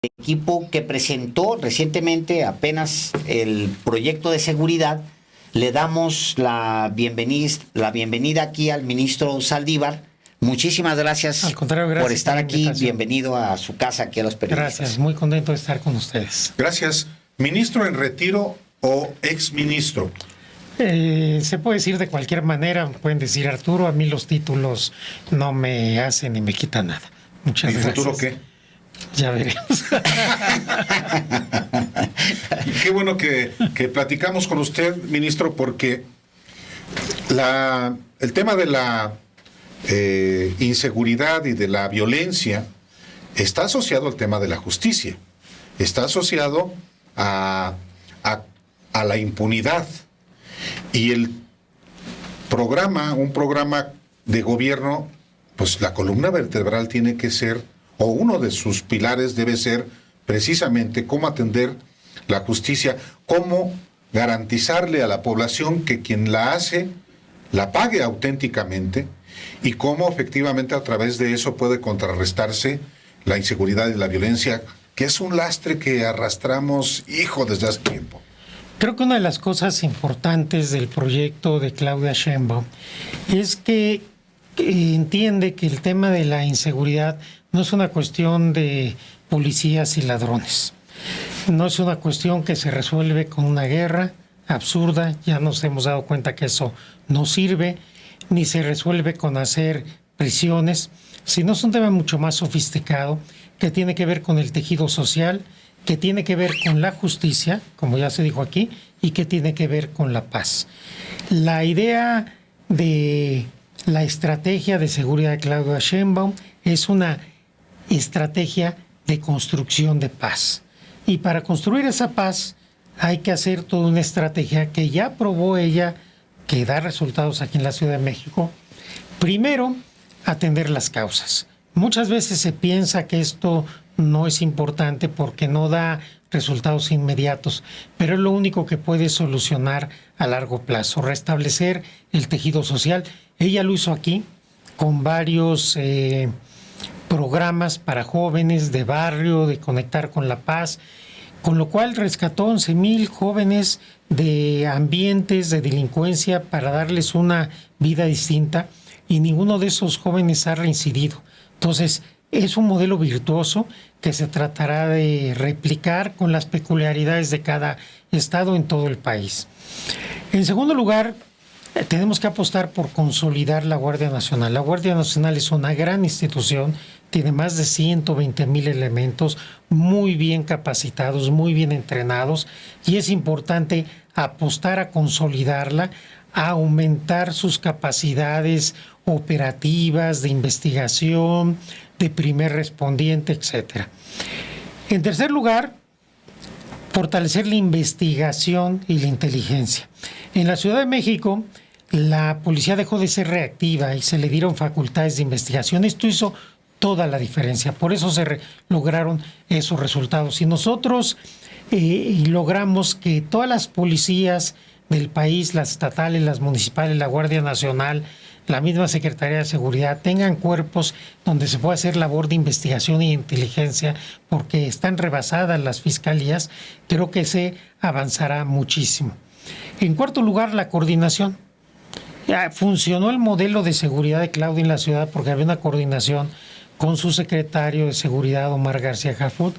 equipo que presentó recientemente apenas el proyecto de seguridad. Le damos la bienvenida aquí al ministro Saldívar. Muchísimas gracias, al contrario, gracias por estar aquí. Bienvenido a su casa, aquí a los periodistas. Gracias, muy contento de estar con ustedes. Gracias. ¿Ministro en retiro o exministro? Se puede decir de cualquier manera, pueden decir Arturo, a mí los títulos no me hacen ni me quitan nada. Muchas gracias. ¿Y futuro qué? Ya veremos. Qué bueno que platicamos con usted, ministro, porque el tema de la inseguridad y de la violencia está asociado al tema de la justicia, está asociado a la impunidad. Y un programa de gobierno, pues la columna vertebral tiene que ser, o uno de sus pilares debe ser precisamente cómo atender la justicia, cómo garantizarle a la población que quien la hace, la pague auténticamente, y cómo efectivamente a través de eso puede contrarrestarse la inseguridad y la violencia, que es un lastre que arrastramos, desde hace tiempo. Creo que una de las cosas importantes del proyecto de Claudia Sheinbaum es que entiende que el tema de la inseguridad no es una cuestión de policías y ladrones. No es una cuestión que se resuelve con una guerra absurda, ya nos hemos dado cuenta que eso no sirve, ni se resuelve con hacer prisiones, sino es un tema mucho más sofisticado que tiene que ver con el tejido social, que tiene que ver con la justicia, como ya se dijo aquí, y que tiene que ver con la paz. La idea de la estrategia de seguridad de Claudia Sheinbaum es una estrategia de construcción de paz. Y para construir esa paz hay que hacer toda una estrategia que ya probó ella, que da resultados aquí en la Ciudad de México. Primero, atender las causas. Muchas veces se piensa que esto no es importante porque no da resultados inmediatos, pero es lo único que puede solucionar a largo plazo, restablecer el tejido social. Ella lo hizo aquí con varios programas para jóvenes de barrio, de conectar con la paz, con lo cual rescató 11,000 jóvenes de ambientes de delincuencia para darles una vida distinta, y ninguno de esos jóvenes ha reincidido. Entonces, es un modelo virtuoso que se tratará de replicar con las peculiaridades de cada estado en todo el país. En segundo lugar, tenemos que apostar por consolidar la Guardia Nacional. La Guardia Nacional es una gran institución, tiene más de 120,000 elementos muy bien capacitados, muy bien entrenados, y es importante apostar a consolidarla, a aumentar sus capacidades operativas, de investigación, de primer respondiente, etcétera. En tercer lugar, fortalecer la investigación y la inteligencia. En la Ciudad de México, la policía dejó de ser reactiva y se le dieron facultades de investigación. Esto hizo toda la diferencia. Por eso se lograron esos resultados. Y nosotros logramos que todas las policías del país, las estatales, las municipales, la Guardia Nacional, la misma Secretaría de Seguridad, tengan cuerpos donde se pueda hacer labor de investigación y inteligencia, porque están rebasadas las fiscalías. Creo que se avanzará muchísimo. En cuarto lugar, la coordinación. Funcionó el modelo de seguridad de Claudia en la ciudad porque había una coordinación con su secretario de Seguridad, Omar García Harfuch,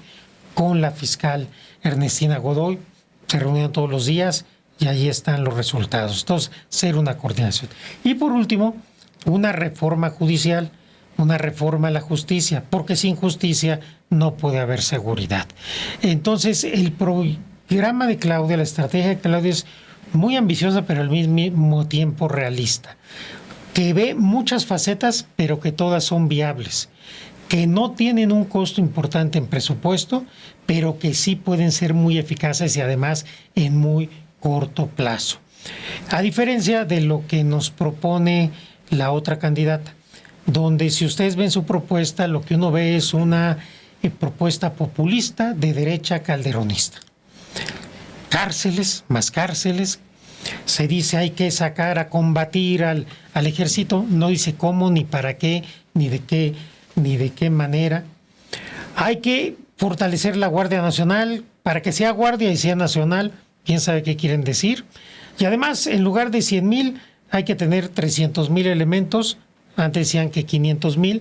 con la fiscal Ernestina Godoy. Se reunían todos los días y ahí están los resultados. Entonces, ser una coordinación. Y por último, una reforma judicial, una reforma a la justicia, porque sin justicia no puede haber seguridad. Entonces, el programa de Claudia, la estrategia de Claudia es muy ambiciosa, pero al mismo tiempo realista, que ve muchas facetas, pero que todas son viables, que no tienen un costo importante en presupuesto, pero que sí pueden ser muy eficaces y además en muy corto plazo. A diferencia de lo que nos propone la otra candidata, donde si ustedes ven su propuesta, lo que uno ve es una propuesta populista de derecha calderonista. Cárceles, más cárceles. Se dice hay que sacar a combatir al ejército, no dice cómo, ni para qué, ni de qué manera. Hay que fortalecer la Guardia Nacional para que sea Guardia y sea nacional, quién sabe qué quieren decir. Y además, en lugar de 100,000, hay que tener 300,000 elementos. Antes decían que 500,000.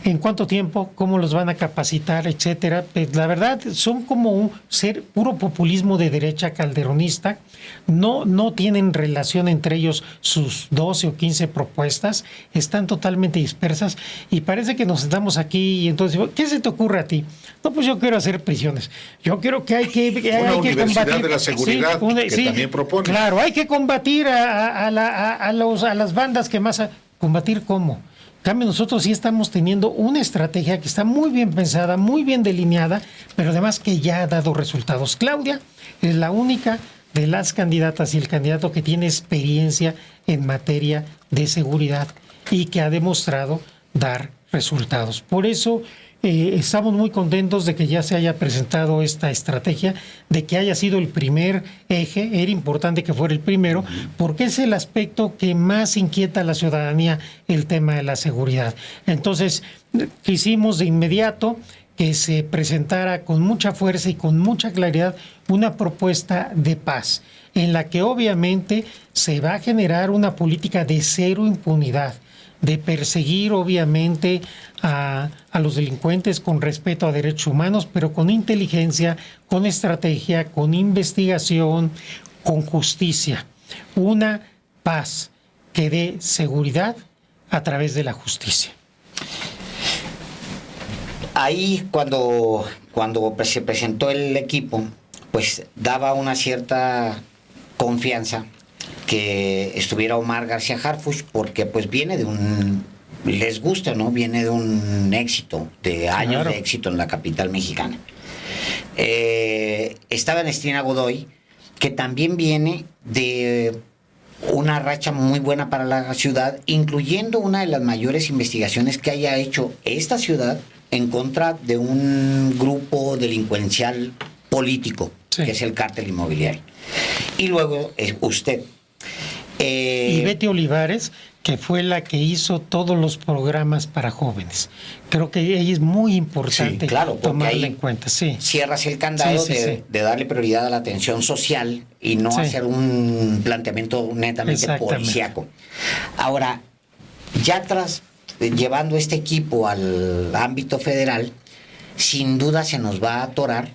¿En cuánto tiempo? ¿Cómo los van a capacitar? Etcétera. Pues la verdad, son como un ser puro populismo de derecha calderonista. No tienen relación entre ellos sus 12 o 15 propuestas. Están totalmente dispersas. Y parece que nos sentamos aquí y entonces, ¿qué se te ocurre a ti? No, pues yo quiero hacer prisiones. Yo quiero que hay que universidad combatir de la seguridad que también propone. Claro, hay que combatir a las bandas que más... ¿Combatir cómo? En cambio, nosotros sí estamos teniendo una estrategia que está muy bien pensada, muy bien delineada, pero además que ya ha dado resultados. Claudia es la única de las candidatas y el candidato que tiene experiencia en materia de seguridad y que ha demostrado dar resultados. Por eso estamos muy contentos de que ya se haya presentado esta estrategia, de que haya sido el primer eje. Era importante que fuera el primero, porque es el aspecto que más inquieta a la ciudadanía, el tema de la seguridad. Entonces, quisimos de inmediato que se presentara con mucha fuerza y con mucha claridad una propuesta de paz, en la que obviamente se va a generar una política de cero impunidad, de perseguir obviamente a los delincuentes con respeto a derechos humanos, pero con inteligencia, con estrategia, con investigación, con justicia. Una paz que dé seguridad a través de la justicia. Ahí cuando se presentó el equipo, pues daba una cierta confianza que estuviera Omar García Harfuch, porque pues viene de les gusta, ¿no? Viene de un éxito, de años Claro. de éxito en la capital mexicana. Estaba Ernestina Godoy, que también viene de una racha muy buena para la ciudad, incluyendo una de las mayores investigaciones que haya hecho esta ciudad en contra de un grupo delincuencial político, Sí. que es el cártel inmobiliario. Y luego usted. Y Betty Olivares, que fue la que hizo todos los programas para jóvenes. Creo que ella es muy importante Sí, claro, porque tomarla ahí en cuenta. Sí. cierras el candado Sí. de darle prioridad a la atención social y no Sí. hacer un planteamiento netamente Exactamente. policíaco. Ahora, ya llevando este equipo al ámbito federal, sin duda se nos va a atorar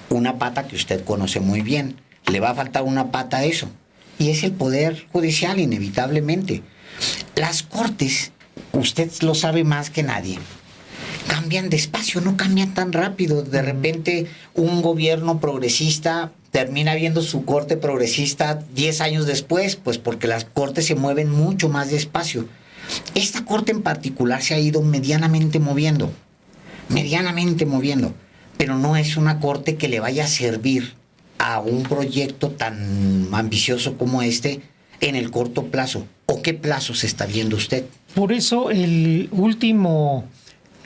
una pata que usted conoce muy bien. Le va a faltar una pata a eso. Y es el Poder Judicial, inevitablemente. Las Cortes, usted lo sabe más que nadie, cambian despacio, no cambian tan rápido. De repente un gobierno progresista termina viendo su corte progresista 10 años después, pues porque las cortes se mueven mucho más despacio. Esta corte en particular se ha ido medianamente moviendo, pero no es una corte que le vaya a servir a un proyecto tan ambicioso como este en el corto plazo. ¿O qué plazo se está viendo usted? Por eso el último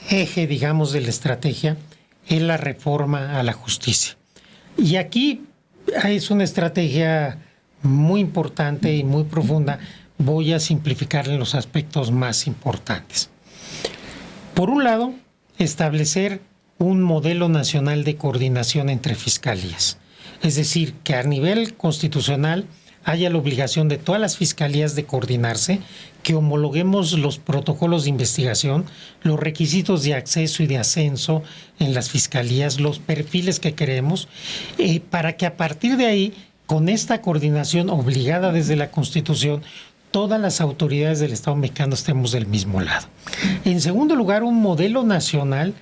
eje, digamos, de la estrategia es la reforma a la justicia. Y aquí es una estrategia muy importante y muy profunda. Voy a simplificar en los aspectos más importantes. Por un lado, establecer un modelo nacional de coordinación entre fiscalías. Es decir, que a nivel constitucional haya la obligación de todas las fiscalías de coordinarse, que homologuemos los protocolos de investigación, los requisitos de acceso y de ascenso en las fiscalías, los perfiles que queremos, para que a partir de ahí, con esta coordinación obligada desde la Constitución, todas las autoridades del Estado mexicano estemos del mismo lado. En segundo lugar, un modelo nacional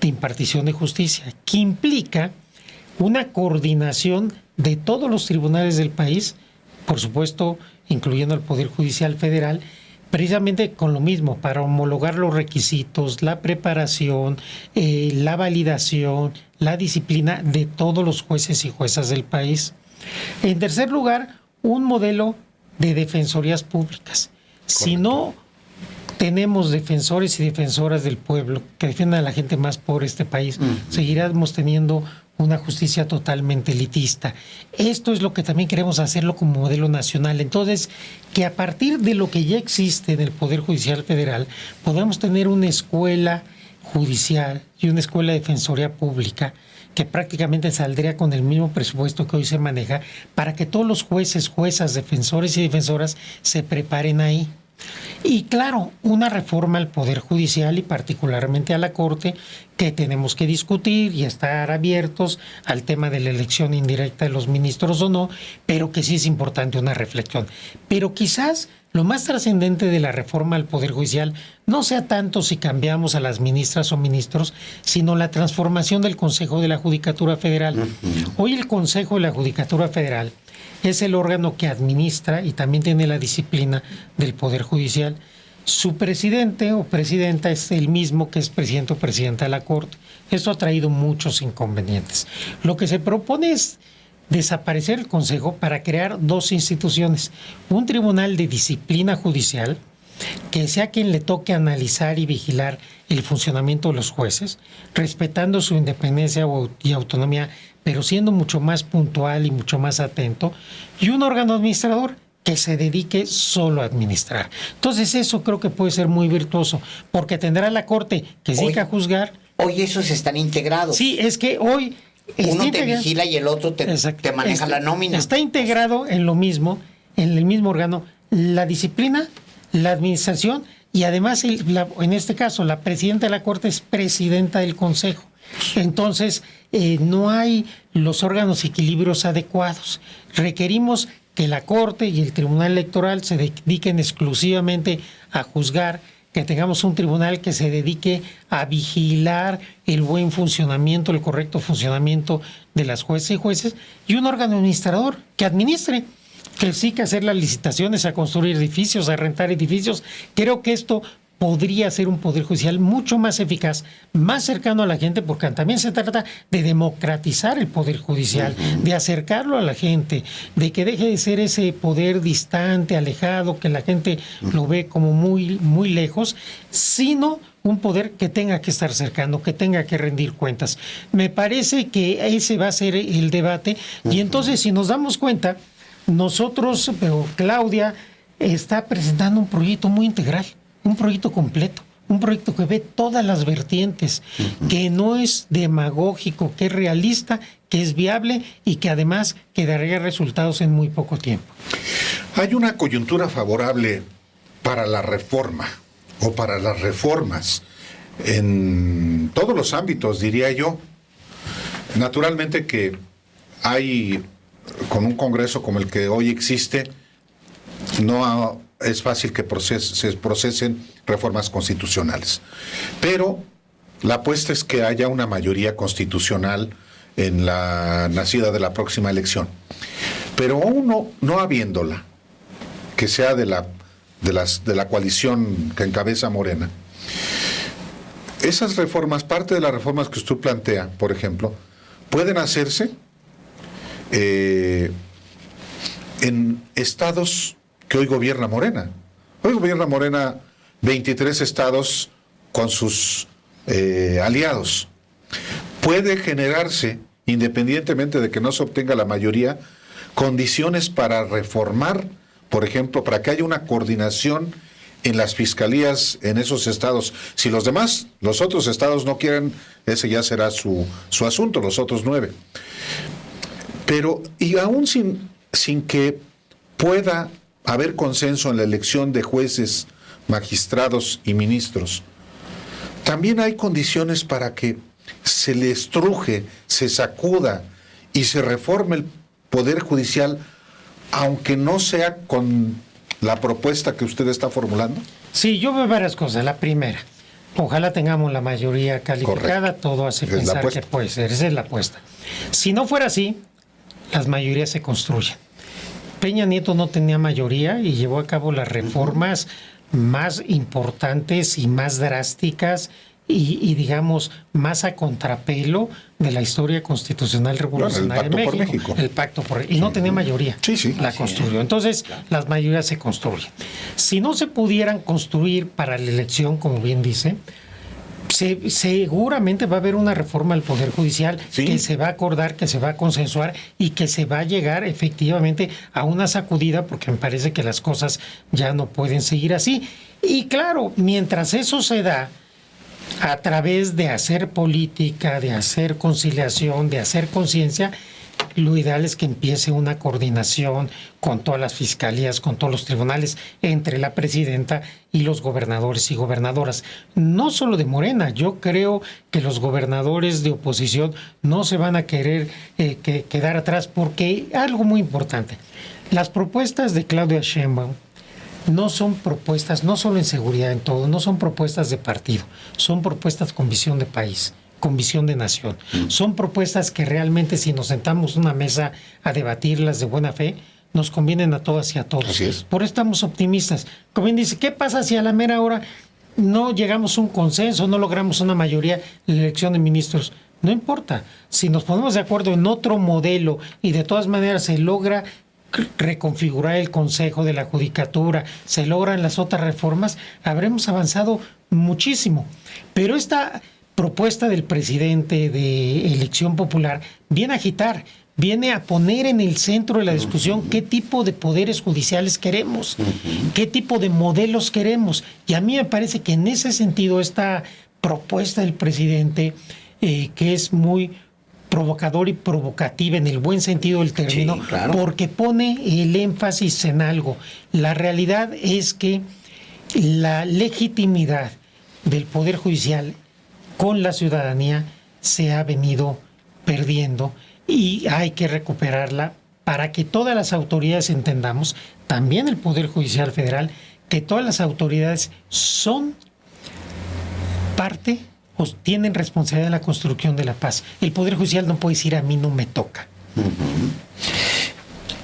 de impartición de justicia, que implica una coordinación de todos los tribunales del país, por supuesto, incluyendo el Poder Judicial Federal, precisamente con lo mismo, para homologar los requisitos, la preparación, la validación, la disciplina de todos los jueces y juezas del país. En tercer lugar, un modelo de defensorías públicas. Si no tenemos defensores y defensoras del pueblo que defiendan a la gente más pobre de este país, seguiremos teniendo una justicia totalmente elitista. Esto es lo que también queremos hacerlo como modelo nacional. Entonces, que a partir de lo que ya existe en el Poder Judicial Federal, podamos tener una escuela Judicial y una escuela de defensoría pública que prácticamente saldría con el mismo presupuesto que hoy se maneja para que todos los jueces, juezas, defensores y defensoras se preparen ahí. Y claro, una reforma al Poder Judicial y particularmente a la Corte que tenemos que discutir y estar abiertos al tema de la elección indirecta de los ministros o no, pero que sí es importante una reflexión. Pero quizás lo más trascendente de la reforma al Poder Judicial no sea tanto si cambiamos a las ministras o ministros, sino la transformación del Consejo de la Judicatura Federal. Hoy el Consejo de la Judicatura Federal es el órgano que administra y también tiene la disciplina del Poder Judicial. Su presidente o presidenta es el mismo que es presidente o presidenta de la Corte. Esto ha traído muchos inconvenientes. Lo que se propone es desaparecer el Consejo para crear dos instituciones. Un tribunal de disciplina judicial, que sea quien le toque analizar y vigilar el funcionamiento de los jueces, respetando su independencia y autonomía, pero siendo mucho más puntual y mucho más atento, y un órgano administrador que se dedique solo a administrar. Entonces eso creo que puede ser muy virtuoso, porque tendrá la Corte que se dedica a juzgar. Hoy esos están integrados. Sí, es que hoy uno te vigila y el otro te maneja la nómina. Está integrado en lo mismo, en el mismo órgano, la disciplina, la administración y además, en este caso, la presidenta de la Corte es presidenta del Consejo. Entonces, no hay los órganos y equilibrios adecuados. Requerimos que la Corte y el Tribunal Electoral se dediquen exclusivamente a juzgar, que tengamos un tribunal que se dedique a vigilar el buen funcionamiento, el correcto funcionamiento de las jueces y jueces, y un órgano administrador que administre, que sí que hacer las licitaciones, a construir edificios, a rentar edificios. Creo que esto podría ser un Poder Judicial mucho más eficaz, más cercano a la gente, porque también se trata de democratizar el Poder Judicial, de acercarlo a la gente, de que deje de ser ese poder distante, alejado, que la gente lo ve como muy, muy lejos, sino un poder que tenga que estar cercano, que tenga que rendir cuentas. Me parece que ese va a ser el debate, y entonces si nos damos cuenta, nosotros, pero Claudia está presentando un proyecto muy integral, un proyecto completo, un proyecto que ve todas las vertientes, que no es demagógico, que es realista, que es viable y que además que daría resultados en muy poco tiempo. Hay una coyuntura favorable para la reforma o para las reformas en todos los ámbitos, diría yo. Naturalmente que hay, con un Congreso como el que hoy existe, no es fácil que se procesen reformas constitucionales. Pero la apuesta es que haya una mayoría constitucional en la nacida de la próxima elección. Pero aún no habiéndola, que sea de la coalición que encabeza Morena, esas reformas, parte de las reformas que usted plantea, por ejemplo, pueden hacerse en estados que hoy gobierna Morena. Hoy gobierna Morena 23 estados con sus aliados. Puede generarse, independientemente de que no se obtenga la mayoría, condiciones para reformar, por ejemplo, para que haya una coordinación en las fiscalías en esos estados. Si los otros estados no quieren, ese ya será su asunto, los otros 9. Pero, y aún sin que pueda haber consenso en la elección de jueces, magistrados y ministros, también hay condiciones para que se le estruje, se sacuda y se reforme el Poder Judicial, aunque no sea con la propuesta que usted está formulando. Sí, yo veo varias cosas. La primera, ojalá tengamos la mayoría calificada. Correcto. Todo hace pensar que puede ser. Esa es la apuesta. Si no fuera así, las mayorías se construyen. Peña Nieto no tenía mayoría y llevó a cabo las reformas más importantes y más drásticas y digamos, más a contrapelo de la historia constitucional revolucionaria de México. El pacto por México. Y no tenía mayoría. Sí. La construyó. Entonces, las mayorías se construyen. Si no se pudieran construir para la elección, como bien dice, seguramente va a haber una reforma al Poder Judicial que se va a acordar, que se va a consensuar y que se va a llegar efectivamente a una sacudida, porque me parece que las cosas ya no pueden seguir así. Y claro, mientras eso se da, a través de hacer política, de hacer conciliación, de hacer conciencia, lo ideal es que empiece una coordinación con todas las fiscalías, con todos los tribunales, entre la presidenta y los gobernadores y gobernadoras. No solo de Morena, yo creo que los gobernadores de oposición no se van a querer quedar atrás, porque algo muy importante, las propuestas de Claudia Sheinbaum no son propuestas, no solo en seguridad, en todo, no son propuestas de partido, son propuestas con visión de país, con visión de nación. Son propuestas que realmente, si nos sentamos en una mesa a debatirlas de buena fe, nos convienen a todas y a todos. Así es. Por eso estamos optimistas. Como bien dice, ¿qué pasa si a la mera hora no llegamos a un consenso, no logramos una mayoría en la elección de ministros? No importa. Si nos ponemos de acuerdo en otro modelo y de todas maneras se logra reconfigurar el Consejo de la Judicatura, se logran las otras reformas, habremos avanzado muchísimo. Pero esta propuesta del presidente de elección popular viene a agitar, viene a poner en el centro de la discusión qué tipo de poderes judiciales queremos, qué tipo de modelos queremos. Y a mí me parece que en ese sentido esta propuesta del presidente, que es muy provocador y provocativa en el buen sentido del término, sí, claro, porque pone el énfasis en algo. La realidad es que la legitimidad del Poder Judicial con la ciudadanía se ha venido perdiendo y hay que recuperarla para que todas las autoridades entendamos, también el Poder Judicial Federal, que todas las autoridades son parte o tienen responsabilidad en la construcción de la paz. El Poder Judicial no puede decir a mí no me toca.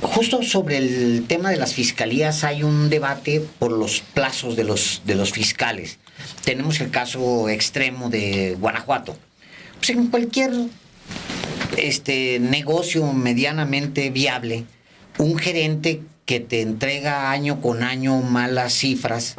Justo sobre el tema de las fiscalías hay un debate por los plazos de los fiscales. Tenemos el caso extremo de Guanajuato. Pues en cualquier negocio medianamente viable, un gerente que te entrega año con año malas cifras,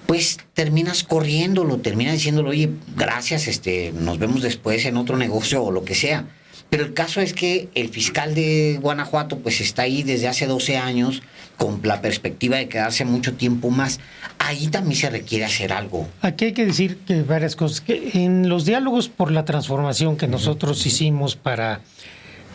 pues terminas corriéndolo, terminas diciéndole, oye, gracias, nos vemos después en otro negocio o lo que sea. Pero el caso es que el fiscal de Guanajuato pues está ahí desde hace 12 años con la perspectiva de quedarse mucho tiempo más. Ahí también se requiere hacer algo. Aquí hay que decir que varias cosas. Que en los diálogos por la transformación que nosotros hicimos para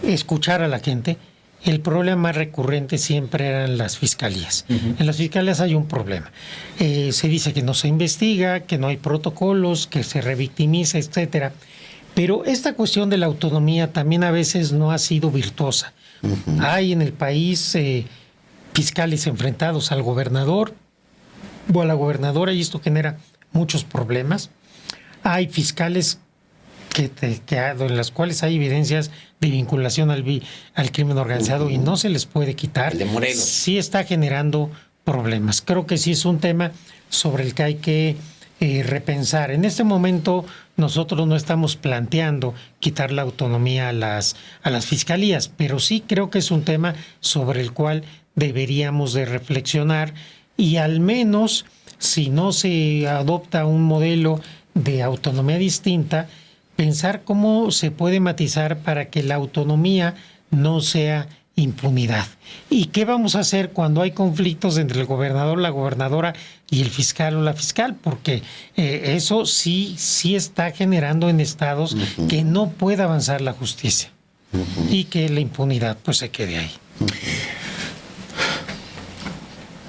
escuchar a la gente, el problema más recurrente siempre eran las fiscalías. En las fiscalías hay un problema. Se dice que no se investiga, que no hay protocolos, que se revictimiza, etcétera. Pero esta cuestión de la autonomía también a veces no ha sido virtuosa. Hay en el país fiscales enfrentados al gobernador o a la gobernadora y esto genera muchos problemas. Hay fiscales en las cuales hay evidencias de vinculación al crimen organizado y no se les puede quitar. El de Morelos. Sí está generando problemas. Creo que sí es un tema sobre el que hay que repensar. En este momento nosotros no estamos planteando quitar la autonomía a las fiscalías, pero sí creo que es un tema sobre el cual deberíamos de reflexionar y al menos si no se adopta un modelo de autonomía distinta, pensar cómo se puede matizar para que la autonomía no sea impunidad. ¿Y qué vamos a hacer cuando hay conflictos entre el gobernador, la gobernadora y el fiscal o la fiscal? Porque eso sí está generando en estados que no pueda avanzar la justicia y que la impunidad pues se quede ahí.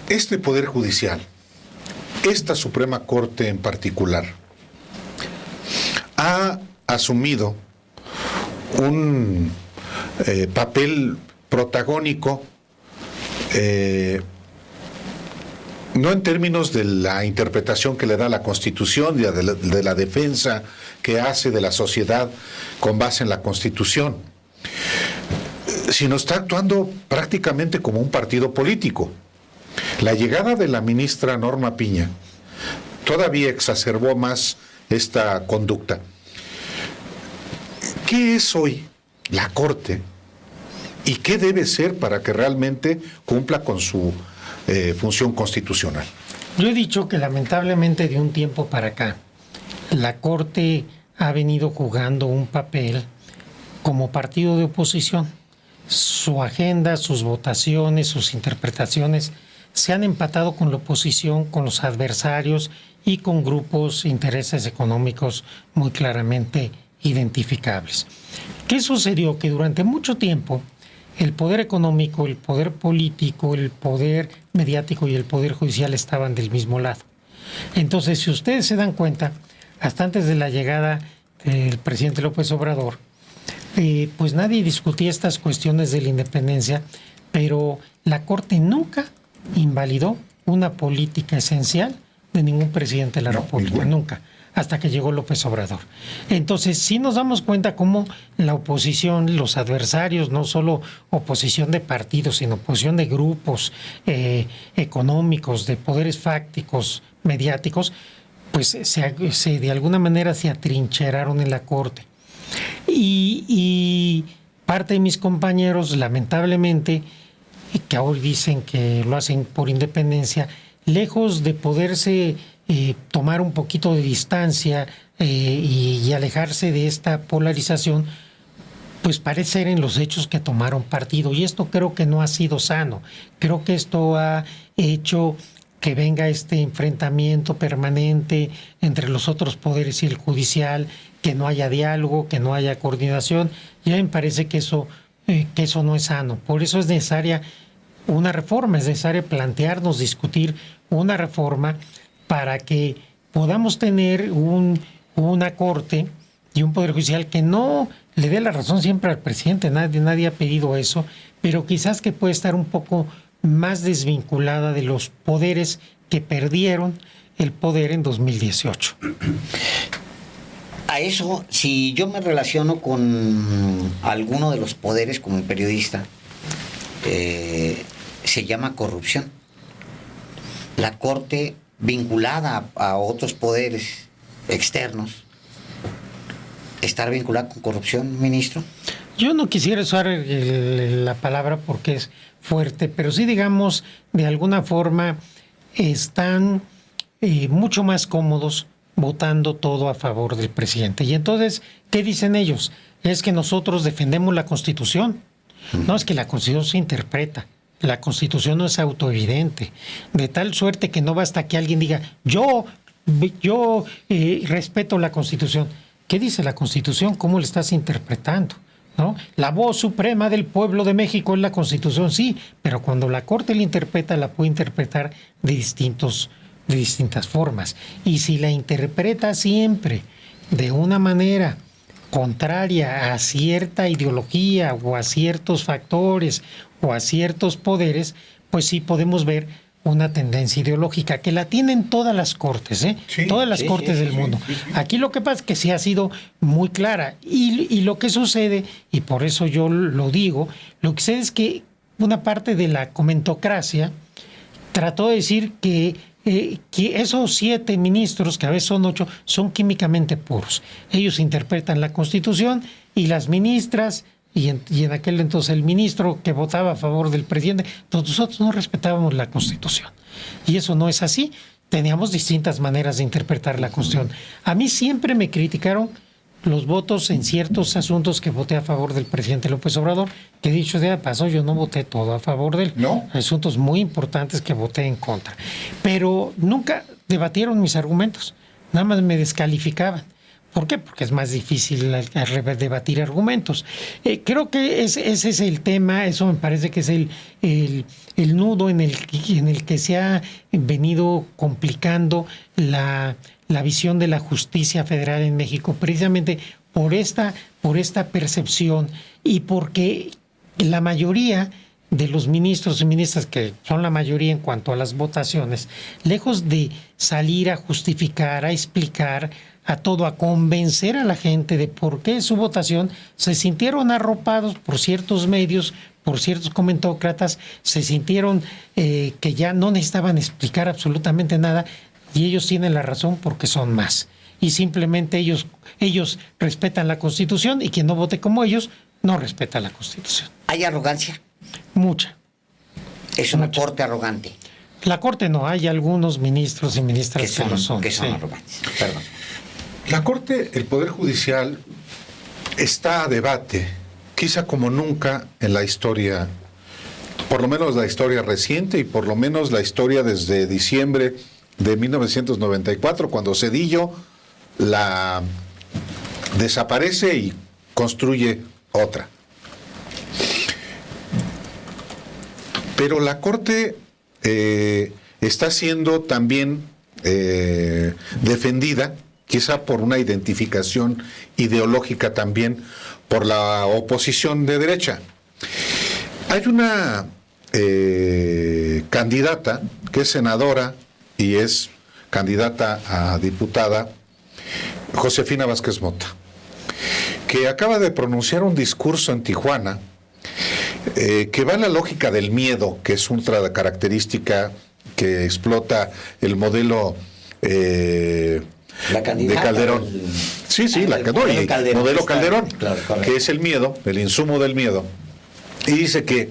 Este Poder Judicial, esta Suprema Corte en particular, ha asumido un papel protagónico, no en términos de la interpretación que le da la Constitución, de la defensa que hace de la sociedad con base en la Constitución, sino está actuando prácticamente como un partido político. La llegada de la ministra Norma Piña todavía exacerbó más esta conducta. ¿Qué es hoy la Corte y qué debe ser para que realmente cumpla con su función constitucional? Yo he dicho que lamentablemente de un tiempo para acá la Corte ha venido jugando un papel como partido de oposición. Su agenda, sus votaciones, sus interpretaciones se han empatado con la oposición, con los adversarios y con grupos, intereses económicos muy claramente identificables. ¿Qué sucedió? Que durante mucho tiempo el poder económico, el poder político, el poder mediático y el poder judicial estaban del mismo lado. Entonces, si ustedes se dan cuenta, hasta antes de la llegada del presidente López Obrador, pues nadie discutía estas cuestiones de la independencia, pero la Corte nunca invalidó una política esencial de ningún presidente de la República, nunca, hasta que llegó López Obrador. Entonces, sí nos damos cuenta cómo la oposición, los adversarios, no solo oposición de partidos, sino oposición de grupos económicos, de poderes fácticos, mediáticos, pues se de alguna manera se atrincheraron en la Corte. Y parte de mis compañeros, lamentablemente, que ahora dicen que lo hacen por independencia, lejos de poderse tomar un poquito de distancia y alejarse de esta polarización, pues parece ser en los hechos que tomaron partido. Y esto creo que no ha sido sano. Creo que esto ha hecho que venga este enfrentamiento permanente entre los otros poderes y el judicial, que no haya diálogo, que no haya coordinación. Ya me parece que eso no es sano. Por eso es necesaria una reforma, es necesario plantearnos, discutir una reforma para que podamos tener una Corte y un Poder Judicial que no le dé la razón siempre al presidente. Nadie ha pedido eso, pero quizás que puede estar un poco más desvinculada de los poderes que perdieron el poder en 2018. A eso, si yo me relaciono con alguno de los poderes como periodista, se llama corrupción. La Corte, vinculada a otros poderes externos, ¿estar vinculada con corrupción, ministro? Yo no quisiera usar la palabra porque es fuerte, pero sí, digamos, de alguna forma están mucho más cómodos votando todo a favor del presidente. Y entonces, ¿qué dicen ellos? Es que nosotros defendemos la Constitución. No, es que la Constitución se interpreta. La Constitución no es autoevidente. De tal suerte que no basta que alguien diga, yo respeto la Constitución. ¿Qué dice la Constitución? ¿Cómo la estás interpretando? ¿No? La voz suprema del pueblo de México es la Constitución, sí, pero cuando la Corte la interpreta, la puede interpretar de distintas formas. Y si la interpreta siempre de una manera contraria a cierta ideología o a ciertos factores o a ciertos poderes, pues sí podemos ver una tendencia ideológica que la tienen todas las cortes, todas las cortes del mundo. Sí. Aquí lo que pasa es que sí ha sido muy clara y lo que sucede, y por eso yo lo digo, lo que sucede es que una parte de la comentocracia trató de decir que esos 7 ministros, que a veces son 8, son químicamente puros. Ellos interpretan la Constitución y las ministras, y en aquel entonces el ministro que votaba a favor del presidente, nosotros no respetábamos la Constitución. Y eso no es así. Teníamos distintas maneras de interpretar la Constitución. A mí siempre me criticaron los votos en ciertos asuntos que voté a favor del presidente López Obrador, que dicho sea de paso, yo no voté todo a favor de él. ¿No? Asuntos muy importantes que voté en contra. Pero nunca debatieron mis argumentos, nada más me descalificaban. ¿Por qué? Porque es más difícil debatir argumentos. Creo que ese es el tema, eso me parece que es el nudo en el que se ha venido complicando la visión de la justicia federal en México, precisamente por esta percepción y porque la mayoría de los ministros y ministras, que son la mayoría en cuanto a las votaciones, lejos de salir a justificar, a explicar, a convencer a la gente de por qué su votación, se sintieron arropados por ciertos medios, por ciertos comentócratas, se sintieron que ya no necesitaban explicar absolutamente nada y ellos tienen la razón porque son más. Y simplemente ellos respetan la Constitución y quien no vote como ellos no respeta la Constitución. ¿Hay arrogancia? Mucha. Es una corte arrogante. La Corte no, hay algunos ministros y ministras que lo son. Que son arrogantes. Perdón. La Corte, el Poder Judicial, está a debate, quizá como nunca en la historia por lo menos la historia reciente y por lo menos la historia desde diciembre de 1994, cuando Zedillo la desaparece y construye otra. Pero la Corte está siendo también defendida, quizá por una identificación ideológica también por la oposición de derecha. Hay una candidata que es senadora y es candidata a diputada, Josefina Vázquez Mota, que acaba de pronunciar un discurso en Tijuana que va en la lógica del miedo, que es otra característica que explota el modelo de Calderón. Modelo Calderón, claro, que es el miedo, el insumo del miedo. Y dice que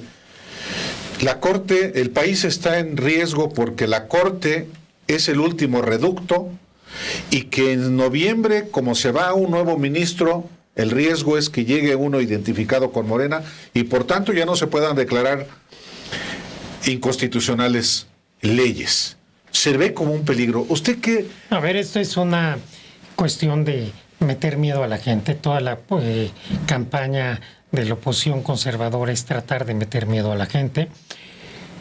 la Corte, el país está en riesgo porque la Corte es el último reducto y que en noviembre, como se va un nuevo ministro, el riesgo es que llegue uno identificado con Morena y por tanto ya no se puedan declarar inconstitucionales leyes. Se ve como un peligro. ¿Usted qué? A ver, esto es una cuestión de meter miedo a la gente. Toda la campaña de la oposición conservadora es tratar de meter miedo a la gente.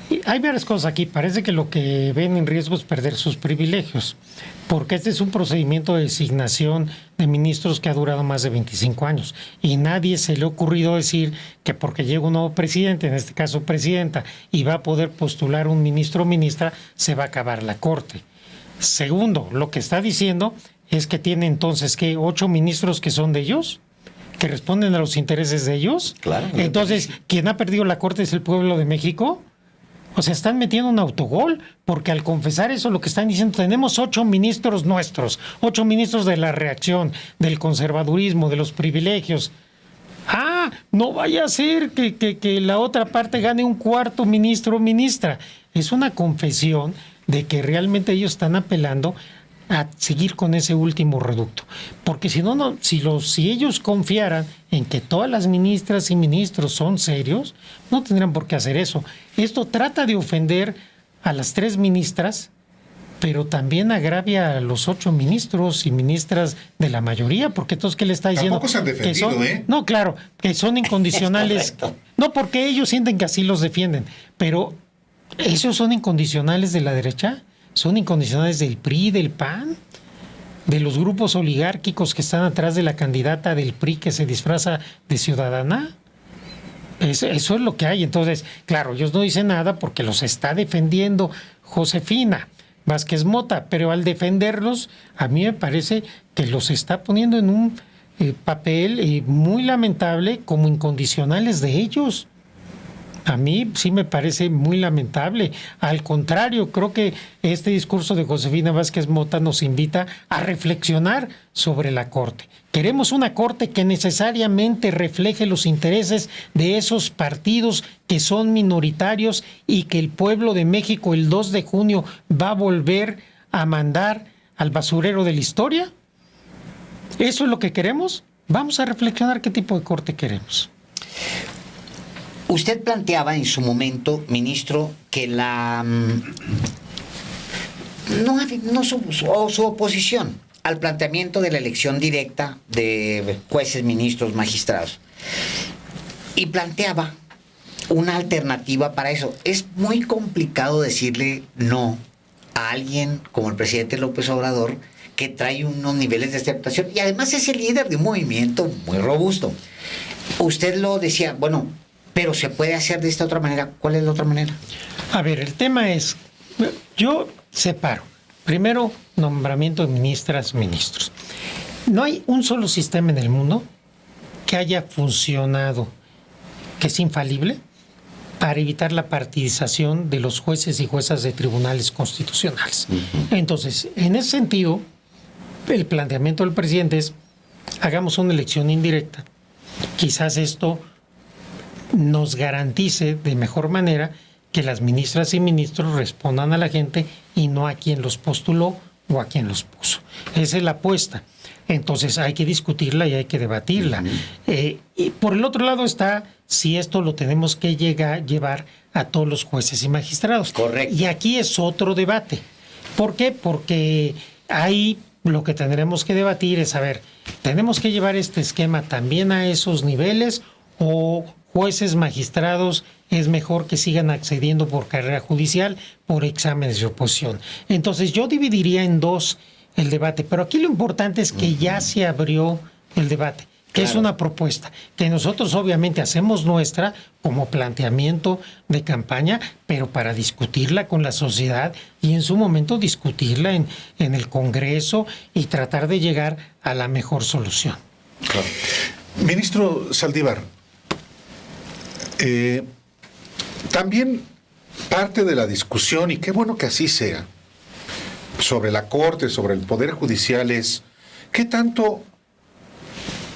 Y hay varias cosas aquí. Parece que lo que ven en riesgo es perder sus privilegios, porque este es un procedimiento de designación de ministros que ha durado más de 25 años y nadie se le ha ocurrido decir que porque llega un nuevo presidente, en este caso presidenta, y va a poder postular un ministro o ministra, se va a acabar la Corte. Segundo, lo que está diciendo es que tiene entonces que 8 ministros que son de ellos, que responden a los intereses de ellos. Claro. Entonces, quien ha perdido la Corte es el pueblo de México. O sea, están metiendo un autogol, porque al confesar eso lo que están diciendo, tenemos 8 ministros nuestros, 8 ministros de la reacción, del conservadurismo, de los privilegios. Ah, no vaya a ser que la otra parte gane un cuarto ministro o ministra. Es una confesión de que realmente ellos están apelando a seguir con ese último reducto, porque si no, si ellos confiaran en que todas las ministras y ministros son serios, no tendrían por qué hacer eso. Esto trata de ofender a las 3 ministras, pero también agravia a los 8 ministros y ministras de la mayoría, porque entonces, ¿qué le está diciendo? Tampoco se han defendido, que son, no, claro, que son incondicionales. No, porque ellos sienten que así los defienden, pero ¿esos son incondicionales de la derecha? Son incondicionales del PRI, del PAN, de los grupos oligárquicos que están atrás de la candidata del PRI que se disfraza de ciudadana. Eso es lo que hay. Entonces, claro, ellos no dicen nada porque los está defendiendo Josefina Vázquez Mota, pero al defenderlos, a mí me parece que los está poniendo en un papel muy lamentable como incondicionales de ellos. A mí sí me parece muy lamentable. Al contrario, creo que este discurso de Josefina Vázquez Mota nos invita a reflexionar sobre la Corte. Queremos una Corte que necesariamente refleje los intereses de esos partidos que son minoritarios y que el pueblo de México el 2 de junio va a volver a mandar al basurero de la historia. ¿Eso es lo que queremos? Vamos a reflexionar qué tipo de Corte queremos. Usted planteaba en su momento, ministro, que su oposición al planteamiento de la elección directa de jueces, ministros, magistrados, y planteaba una alternativa para eso. Es muy complicado decirle no a alguien como el presidente López Obrador, que trae unos niveles de aceptación y además es el líder de un movimiento muy robusto. Usted lo decía, bueno, pero se puede hacer de esta otra manera. ¿Cuál es la otra manera? A ver, el tema es, yo separo. Primero, nombramiento de ministras, ministros. No hay un solo sistema en el mundo que haya funcionado, que es infalible, para evitar la partidización de los jueces y juezas de tribunales constitucionales. Entonces, en ese sentido, el planteamiento del presidente es, hagamos una elección indirecta. Quizás esto nos garantice de mejor manera que las ministras y ministros respondan a la gente y no a quien los postuló o a quien los puso. Esa es la apuesta. Entonces hay que discutirla y hay que debatirla. Y por el otro lado está si esto lo tenemos que llevar a todos los jueces y magistrados. Correcto. Y aquí es otro debate. ¿Por qué? Porque ahí lo que tendremos que debatir es, a ver, ¿tenemos que llevar este esquema también a esos niveles o jueces, magistrados, es mejor que sigan accediendo por carrera judicial, por exámenes de oposición? Entonces yo dividiría en dos el debate, pero aquí lo importante es que ya se abrió el debate, que es una propuesta que nosotros obviamente hacemos nuestra como planteamiento de campaña, pero para discutirla con la sociedad y en su momento discutirla en el Congreso y tratar de llegar a la mejor solución. Claro. Ministro Saldívar, también parte de la discusión, y qué bueno que así sea, sobre la Corte, sobre el Poder Judicial es qué tanto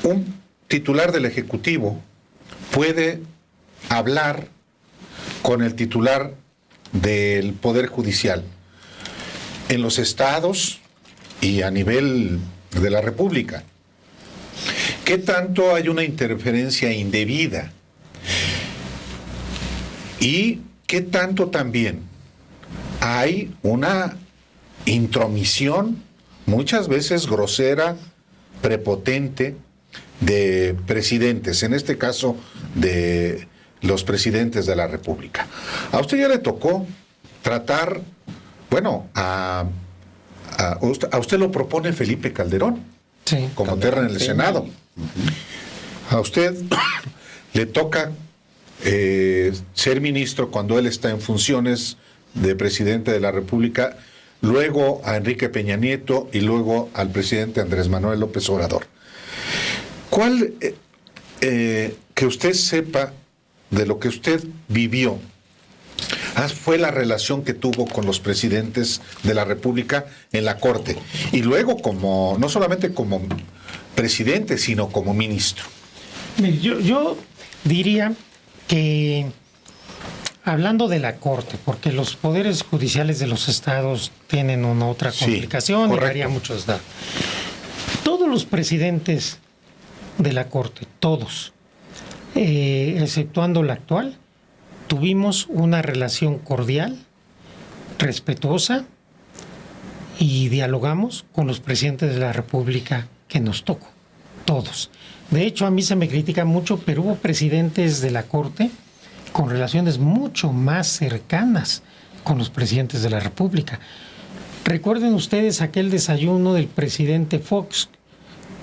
un titular del Ejecutivo puede hablar con el titular del Poder Judicial en los estados y a nivel de la República. ¿Qué tanto hay una interferencia indebida? ¿Y qué tanto también hay una intromisión, muchas veces grosera, prepotente, de presidentes, en este caso de los presidentes de la República? A usted ya le tocó tratar, bueno, a usted lo propone Felipe Calderón, Sí. como terna en el Senado. A usted le toca ser ministro cuando él está en funciones de presidente de la República, luego a Enrique Peña Nieto y luego al presidente Andrés Manuel López Obrador. ¿Cuál, que usted sepa de lo que usted vivió, fue la relación que tuvo con los presidentes de la República en la Corte? Y luego como, no solamente como presidente, sino como ministro. Mire, yo diría que, hablando de la Corte, porque los poderes judiciales de los estados tienen una otra complicación, sí, y varía mucho de estado. Todos los presidentes de la Corte, todos, exceptuando la actual, tuvimos una relación cordial, respetuosa, y dialogamos con los presidentes de la República que nos tocó, todos. De hecho, a mí se me critica mucho, pero hubo presidentes de la Corte con relaciones mucho más cercanas con los presidentes de la República. Recuerden ustedes aquel desayuno del presidente Fox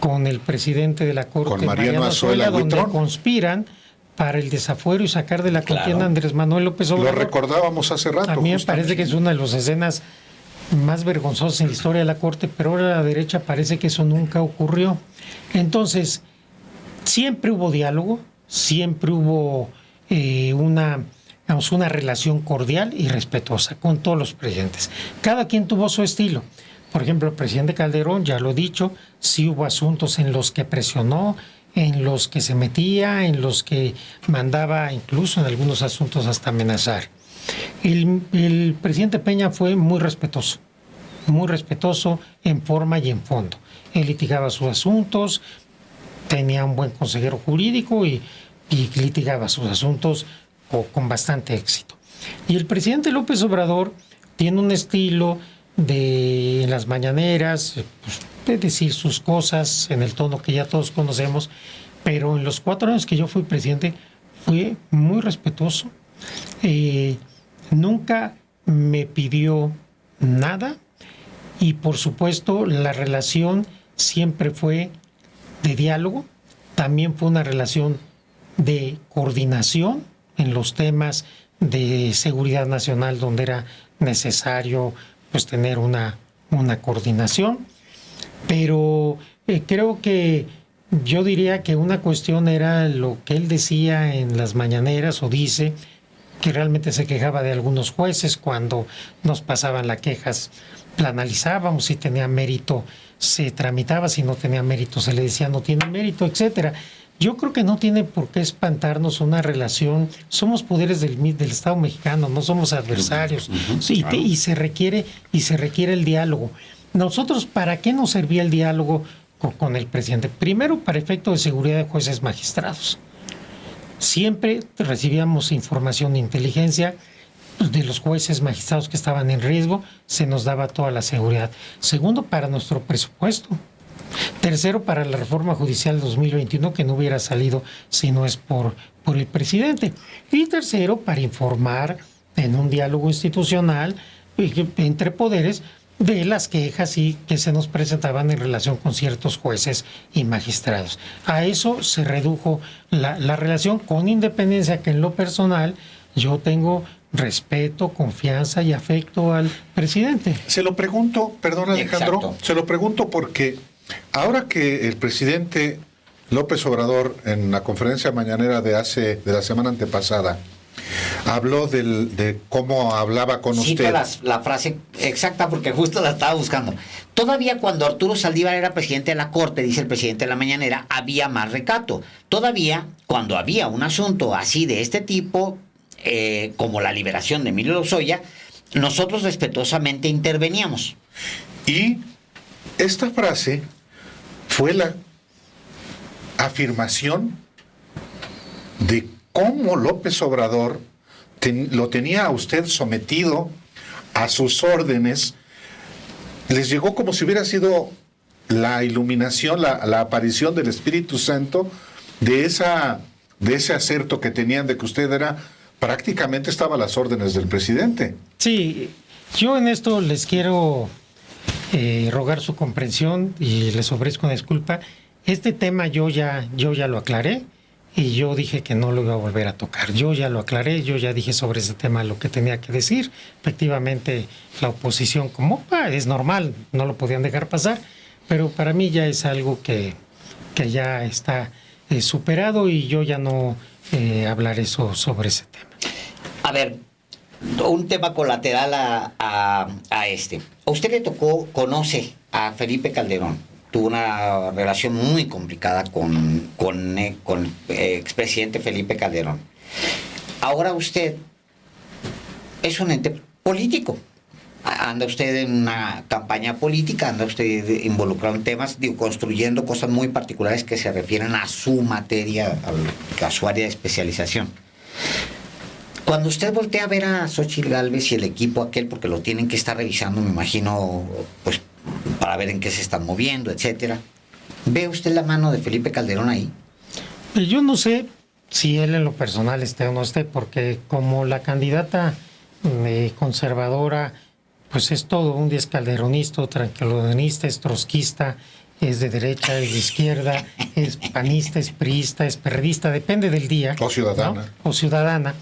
con el presidente de la Corte, con Mariano Azuela, donde conspiran para el desafuero y sacar de la contienda a Andrés Manuel López Obrador. Lo recordábamos hace rato. A mí me parece que es una de las escenas más vergonzosas en la historia de la Corte, pero ahora a la derecha parece que eso nunca ocurrió. Entonces, siempre hubo diálogo, siempre hubo una relación cordial y respetuosa con todos los presidentes. Cada quien tuvo su estilo. Por ejemplo, el presidente Calderón, ya lo he dicho, sí hubo asuntos en los que presionó, en los que se metía, en los que mandaba, incluso en algunos asuntos hasta amenazar. El presidente Peña fue muy respetuoso en forma y en fondo. Él litigaba sus asuntos, tenía un buen consejero jurídico y litigaba sus asuntos con bastante éxito. Y el presidente López Obrador tiene un estilo de, en las mañaneras, pues, de decir sus cosas en el tono que ya todos conocemos, pero en los 4 años que yo fui presidente fue muy respetuoso. Nunca me pidió nada y, por supuesto, la relación siempre fue de diálogo, también fue una relación de coordinación en los temas de seguridad nacional donde era necesario pues tener una coordinación, pero creo que yo diría que una cuestión era lo que él decía en las mañaneras, o dice, que realmente se quejaba de algunos jueces cuando nos pasaban las quejas, la analizábamos, si tenía mérito se tramitaba, si no tenía mérito se le decía no tiene mérito, etcétera. Yo creo que no tiene por qué espantarnos una relación. Somos poderes del Estado mexicano, no somos adversarios. Sí, y se requiere el diálogo. Nosotros, ¿para qué nos servía el diálogo con el presidente. Primero, para efecto de seguridad de jueces magistrados. Siempre recibíamos información de inteligencia de los jueces magistrados que estaban en riesgo, se nos daba toda la seguridad. Segundo, para nuestro presupuesto. Tercero, para la reforma judicial 2021, que no hubiera salido si no es por el presidente. Y tercero, para informar en un diálogo institucional entre poderes de las quejas que se nos presentaban en relación con ciertos jueces y magistrados. A eso se redujo la relación, con independencia que en lo personal yo tengo respeto, confianza y afecto al presidente. Se lo pregunto, perdón Alejandro, Exacto. se lo pregunto porque ahora que el presidente López Obrador en la conferencia mañanera de la semana antepasada habló de cómo hablaba con Cito usted. la frase exacta porque justo la estaba buscando. Todavía cuando Arturo Saldívar era presidente de la Corte, dice el presidente de la mañanera, había más recato. Todavía cuando había un asunto así de este tipo, como la liberación de Emilio Lozoya, nosotros respetuosamente interveníamos. Y esta frase fue la afirmación de cómo López Obrador lo tenía a usted sometido a sus órdenes. Les llegó como si hubiera sido la iluminación, la aparición del Espíritu Santo de ese acerto que tenían de que usted prácticamente estaba a las órdenes del presidente. Sí, yo en esto les quiero rogar su comprensión y les ofrezco una disculpa. Este tema yo ya lo aclaré y yo dije que no lo iba a volver a tocar. Yo ya lo aclaré, yo ya dije sobre ese tema lo que tenía que decir. Efectivamente, la oposición, como es normal, no lo podían dejar pasar, pero para mí ya es algo que ya está superado y yo ya no hablaré sobre ese tema. A ver, un tema colateral a este. A usted le conoce a Felipe Calderón. Tuvo una relación muy complicada con expresidente Felipe Calderón. Ahora usted es un ente político. Anda usted en una campaña política, anda usted involucrado en temas, construyendo cosas muy particulares que se refieren a su materia, a su área de especialización. Cuando usted voltea a ver a Xóchitl Gálvez y el equipo aquel, porque lo tienen que estar revisando, me imagino, pues para ver en qué se están moviendo, etcétera, ¿ve usted la mano de Felipe Calderón ahí? Yo no sé si él en lo personal esté o no esté, porque como la candidata conservadora, pues es todo, un día es calderonista, tranquilonista, es trotskista, es de derecha, es de izquierda, es panista, es priista, es perredista, depende del día. O ciudadana. ¿No? O ciudadana.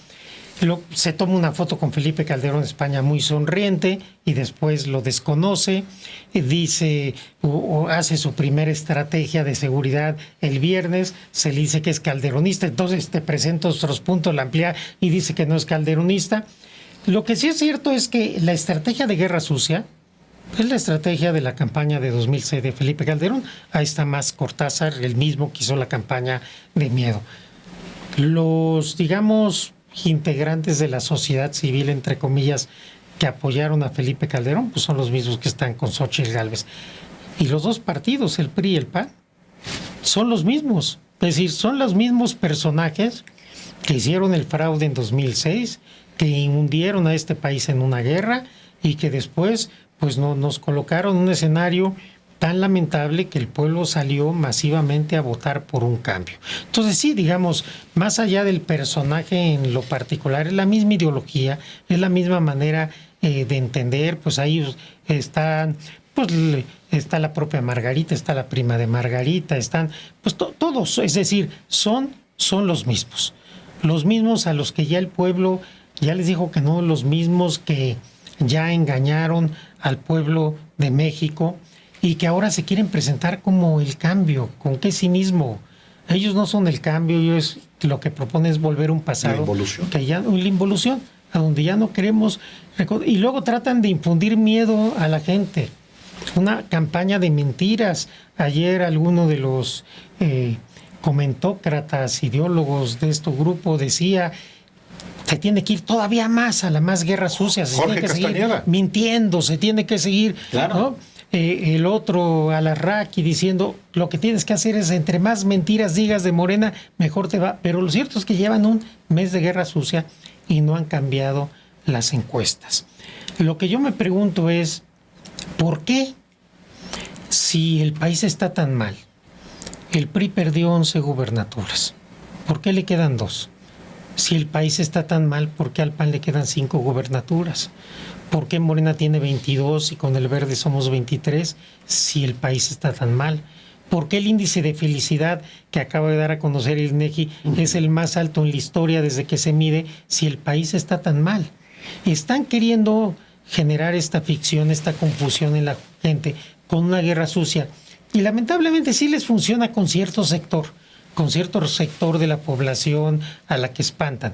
Se toma una foto con Felipe Calderón de España muy sonriente y después lo desconoce, dice o hace su primera estrategia de seguridad el viernes, se le dice que es calderonista, entonces te presenta otros puntos, la amplía y dice que no es calderonista. Lo que sí es cierto es que la estrategia de guerra sucia es la estrategia de la campaña de 2006 de Felipe Calderón. Ahí está más Cortázar, el mismo que hizo la campaña de miedo. Los, digamos, integrantes de la sociedad civil, entre comillas, que apoyaron a Felipe Calderón, pues son los mismos que están con Xóchitl Gálvez. Y los dos partidos, el PRI y el PAN, son los mismos. Es decir, son los mismos personajes que hicieron el fraude en 2006, que hundieron a este país en una guerra y que después pues nos colocaron en un escenario tan lamentable que el pueblo salió masivamente a votar por un cambio. Entonces sí, digamos, más allá del personaje en lo particular, es la misma ideología, es la misma manera de entender, pues ahí están, pues está la propia Margarita, está la prima de Margarita, están, pues todos, es decir, son los mismos a los que ya el pueblo ya les dijo que no, los mismos que ya engañaron al pueblo de México y que ahora se quieren presentar como el cambio. ¿Con qué cinismo? Ellos no son el cambio, ellos lo que proponen es volver un pasado. La involución. La involución, a donde ya no queremos. Y luego tratan de infundir miedo a la gente. Una campaña de mentiras. Ayer alguno de los comentócratas, ideólogos de este grupo decía: se tiene que ir todavía más a la más guerra sucia, se Jorge tiene que Castañeda. seguir mintiendo, se tiene que seguir, Claro. ¿no? el otro Alarraqui diciendo lo que tienes que hacer es entre más mentiras digas de Morena, mejor te va. Pero lo cierto es que llevan un mes de guerra sucia y no han cambiado las encuestas. Lo que yo me pregunto es, ¿por qué si el país está tan mal? El PRI perdió 11 gubernaturas. ¿Por qué le quedan 2? Si el país está tan mal, ¿por qué al PAN le quedan 5 gubernaturas? ¿Por qué Morena tiene 22 y con el Verde somos 23 si el país está tan mal? ¿Por qué el índice de felicidad que acaba de dar a conocer el INEGI es el más alto en la historia desde que se mide si el país está tan mal? Están queriendo generar esta ficción, esta confusión en la gente con una guerra sucia. Y lamentablemente sí les funciona con cierto sector de la población a la que espantan.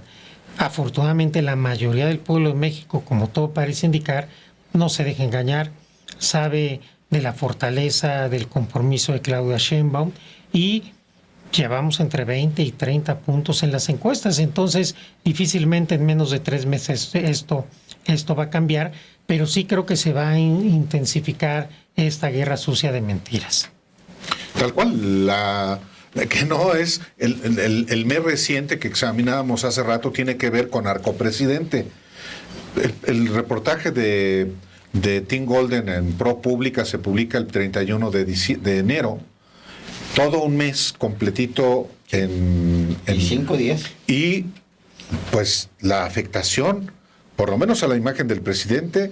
Afortunadamente la mayoría del pueblo de México, como todo parece indicar, no se deja engañar, sabe de la fortaleza del compromiso de Claudia Sheinbaum y llevamos entre 20 y 30 puntos en las encuestas, entonces difícilmente en menos de 3 meses esto va a cambiar, pero sí creo que se va a intensificar esta guerra sucia de mentiras. Tal cual, que no es el mes reciente que examinábamos hace rato tiene que ver con narcopresidente. El reportaje de Tim Golden en ProPublica se publica el 31 de enero, todo un mes completito en 5 días. Y pues la afectación, por lo menos a la imagen del presidente,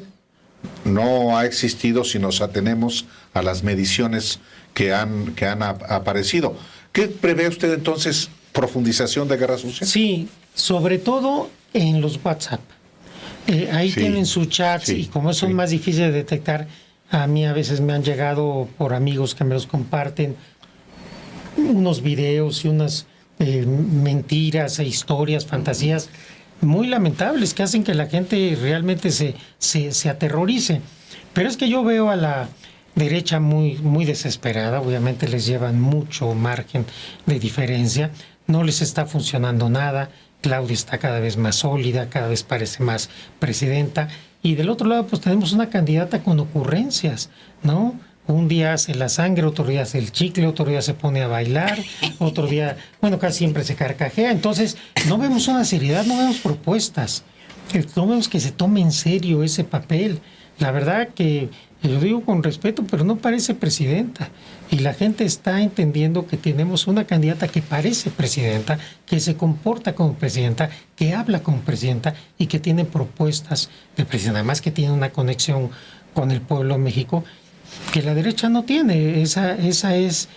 no ha existido si nos atenemos a las mediciones que han aparecido. ¿Qué prevé usted entonces? ¿Profundización de guerra sucia? Sí, sobre todo en los WhatsApp. Ahí Sí, tienen sus chats sí, y como son sí. más difíciles de detectar, a mí a veces me han llegado por amigos que me los comparten unos videos y unas mentiras e historias, fantasías muy lamentables que hacen que la gente realmente se aterrorice. Pero es que yo veo a la derecha muy desesperada, obviamente les llevan mucho margen de diferencia, no les está funcionando nada, Claudia está cada vez más sólida, cada vez parece más presidenta, y del otro lado pues tenemos una candidata con ocurrencias, ¿no? Un día hace la sangre, otro día hace el chicle, otro día se pone a bailar, otro día, bueno, casi siempre se carcajea. Entonces, no vemos una seriedad, no vemos propuestas, no vemos que se tome en serio ese papel. La verdad que, lo digo con respeto, pero no parece presidenta. Y la gente está entendiendo que tenemos una candidata que parece presidenta, que se comporta como presidenta, que habla como presidenta y que tiene propuestas de presidenta. Además que tiene una conexión con el pueblo de México que la derecha no tiene. Esa es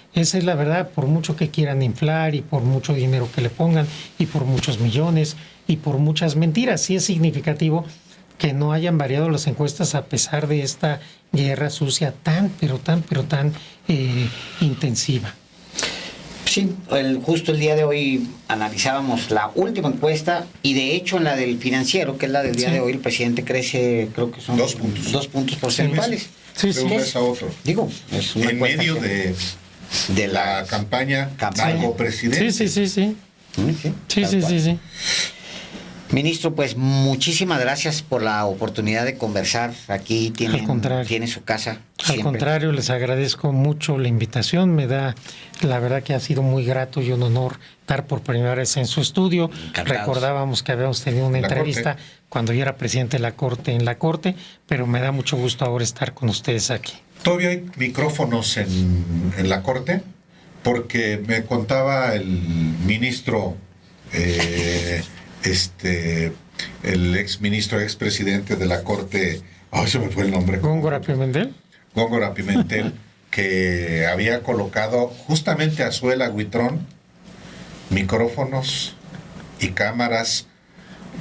la verdad, por mucho que quieran inflar y por mucho dinero que le pongan y por muchos millones y por muchas mentiras. Sí es significativo que no hayan variado las encuestas a pesar de esta guerra sucia tan intensiva. Sí, justo el día de hoy analizábamos la última encuesta y de hecho en la del Financiero, que es la del día de hoy, el presidente crece, creo que son 2 puntos. 2 puntos porcentuales. De un mes a otro. Digo, es una En encuesta medio que- de la campaña como presidente. Sí. Sí, tal cual. Sí. Ministro, pues muchísimas gracias por la oportunidad de conversar. Aquí Al contrario. tiene su casa. Al siempre. contrario, les agradezco mucho la invitación. Me da, la verdad que ha sido muy grato y un honor estar por primera vez en su estudio. Encantados. Recordábamos que habíamos tenido una La entrevista Corte. cuando yo era presidente de la Corte en la Corte, pero me da mucho gusto ahora estar con ustedes aquí. Todavía hay micrófonos en la Corte, porque me contaba el ministro, el expresidente de la Corte, se me fue el nombre. Góngora Pimentel. Góngora Pimentel, que había colocado justamente a Zuela Huitrón micrófonos y cámaras,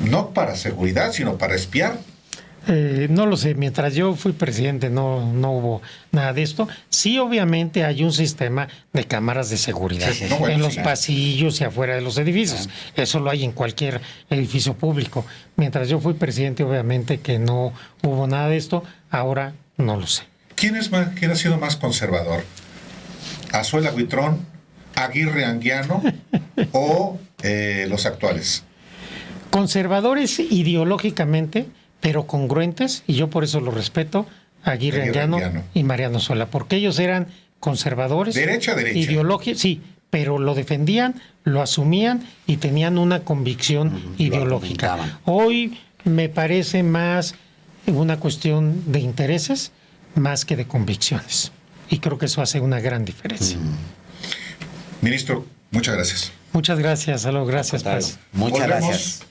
no para seguridad, sino para espiar. No lo sé, mientras yo fui presidente no hubo nada de esto. Sí, obviamente hay un sistema de cámaras de seguridad Sí. No, bueno, en los sí. pasillos y afuera de los edificios. Eso lo hay en cualquier edificio público. Mientras yo fui presidente, obviamente que no hubo nada de esto. Ahora no lo sé. ¿Quién ha sido más conservador? ¿Azuela Huitrón, Aguirre Anguiano o los actuales? Conservadores ideológicamente, pero congruentes, y yo por eso lo respeto, Aguirre Anguiano y Mariano Sola, porque ellos eran conservadores. Derecha. Ideología, sí, pero lo defendían, lo asumían y tenían una convicción ideológica. Hoy me parece más una cuestión de intereses más que de convicciones. Y creo que eso hace una gran diferencia. Ministro, muchas gracias. Muchas gracias, Aló, gracias, Paz. Muchas gracias.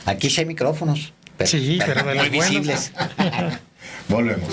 Aquí sí hay micrófonos. Sí, pero de los muy buenos. visibles. Volvemos.